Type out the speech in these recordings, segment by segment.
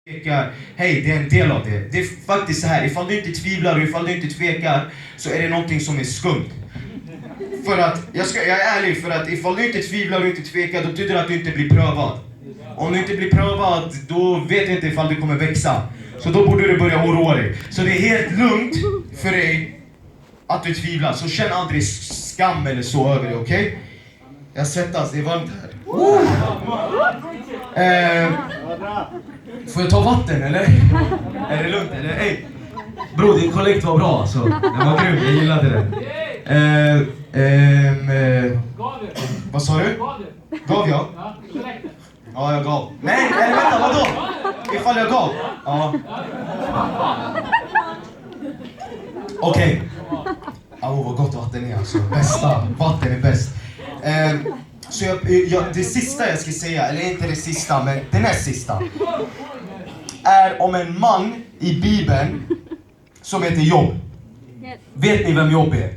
Hej, det är en del av det. Det är faktiskt så här, ifall du inte tvivlar och ifall du inte tvekar så är det någonting som är skumt. För att, jag är ärlig, för att ifall du inte tvivlar och inte tvekar, då betyder det att du inte blir prövad. Om du inte blir prövad, då vet jag inte ifall du kommer växa. Så då borde du börja oroa dig. Så det är helt lugnt för dig att du tvivlar. Så känn aldrig skam eller så över det, okej? Okay? Jag svettas, det är varmt här. Får jag ta vatten eller? Är det lugnt eller? Hey. Bro, din kollekt var bra alltså. Den var grym, jag gillade den. Vad sa du? Gav jag? Ja, jag gav. Nej, vänta, vadå? Ifall jag gav? Ja. Okej. Vad gott vatten är alltså. Bästa. Vatten är bäst. Så det sista jag ska säga, eller inte det sista, men det näst sista, är om en man i Bibeln som heter Job. Vet ni vem Job är?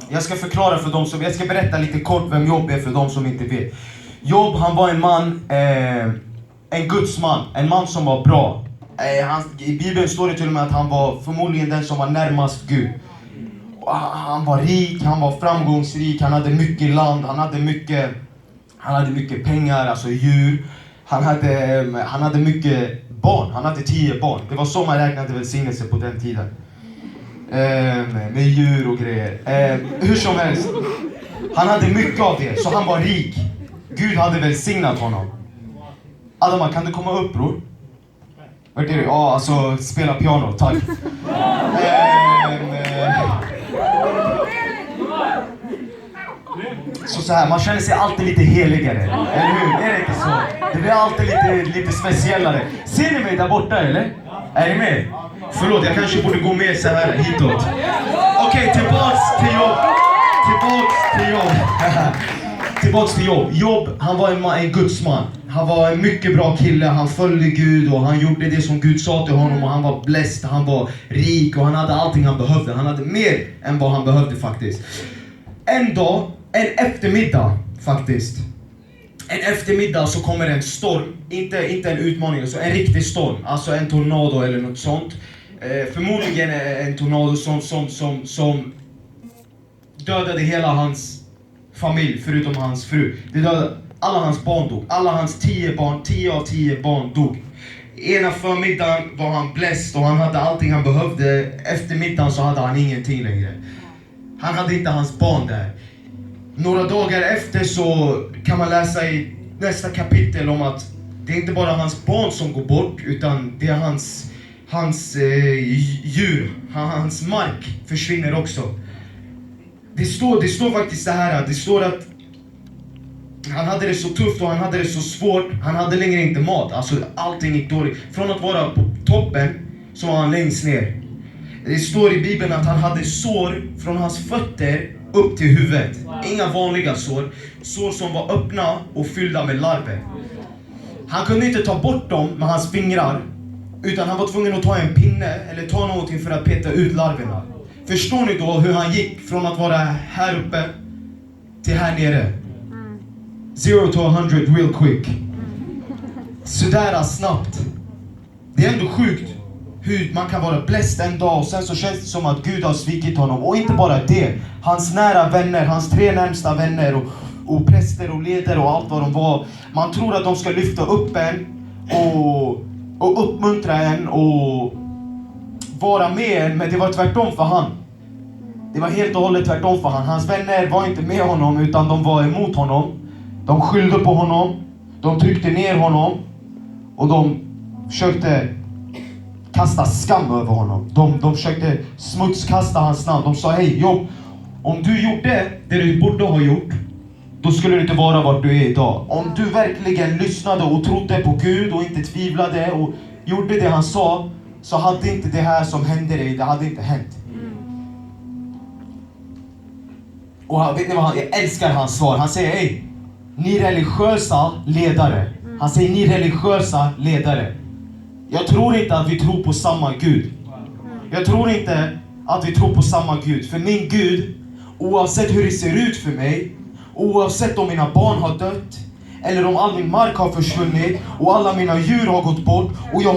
Jag ska förklara för dem jag ska berätta lite kort vem Job är för dem som inte vet. Job, han var en man, en Guds man, en man som var bra. I Bibeln står det till och med att han var förmodligen den som var närmast Gud. Han var rik, han var framgångsrik, han hade mycket land, han hade mycket pengar, alltså djur. Han hade mycket barn, han hade 10 barn. Det var så man räknade välsignelse på den tiden. Med djur och grejer. Hur som helst, han hade mycket av det, så han var rik. Gud hade välsignat honom. Adama, kan du komma upp, bror? Vart är du? Ja, alltså spela piano, tack. Så här, man känner sig alltid lite heligare, eller hur? Är det inte så? Det blir alltid lite speciellare. Ser ni mig där borta, eller? Är ni med? Förlåt, jag kanske borde gå med så här hitåt. Okej, tillbaks till Job. Job, han var en gudsman. Han var en mycket bra kille, han följde Gud och han gjorde det som Gud sa till honom och han var blessed, han var rik och han hade allting han behövde. Han hade mer än vad han behövde faktiskt. En eftermiddag så kommer en storm, inte en utmaning, alltså en riktig storm, alltså en tornado eller något sånt. Förmodligen en tornado som dödade hela hans familj förutom hans fru. Det dödade alla hans barn dog, alla hans 10 av 10 barn dog. Ena förmiddagen var han blessed och han hade allting han behövde. Eftermiddagen så hade han ingenting längre. Han hade inte hans barn där. Några dagar efter så kan man läsa i nästa kapitel om att det är inte bara hans barn som går bort, utan det är hans djur, hans mark försvinner också. Det står faktiskt så här, det står att han hade det så tufft och han hade det så svårt, han hade längre inte mat, alltså allting gick dåligt. Från att vara på toppen så var han längst ner. Det står i Bibeln att han hade sår från hans fötter upp till huvudet. Inga vanliga sår. Sår som var öppna och fyllda med larver. Han kunde inte ta bort dem med hans fingrar, utan han var tvungen att ta en pinne eller ta någonting för att peta ut larverna. Förstår ni då hur han gick från att vara här uppe till här nere? 0 to 100 real quick. Sådär snabbt. Det är ändå sjukt hur man kan vara blessed en dag och sen så känns det som att Gud har svikit honom. Och inte bara det, hans nära vänner, hans 3 närmsta vänner och präster och ledare och allt vad de var. Man tror att de ska lyfta upp en och uppmuntra en och vara med en, men det var tvärtom för han. Det var helt och hållet tvärtom för han. Hans vänner var inte med honom utan de var emot honom. De skyllde på honom, de tryckte ner honom och de försökte kasta skam över honom. De försökte smutskasta hans namn. De sa, hej Job, om du gjorde det du borde ha gjort, då skulle du inte vara vart du är idag. Om du verkligen lyssnade och trodde på Gud och inte tvivlade och gjorde det han sa, så hade inte det här som hände dig, det hade inte hänt. Och vet ni vad, jag älskar hans svar. Han säger, hej, ni religiösa ledare. Han säger, ni religiösa ledare. Jag tror inte att vi tror på samma Gud. Jag tror inte att vi tror på samma Gud. För min Gud, oavsett hur det ser ut för mig, oavsett om mina barn har dött, eller om all min mark har försvunnit och alla mina djur har gått bort och jag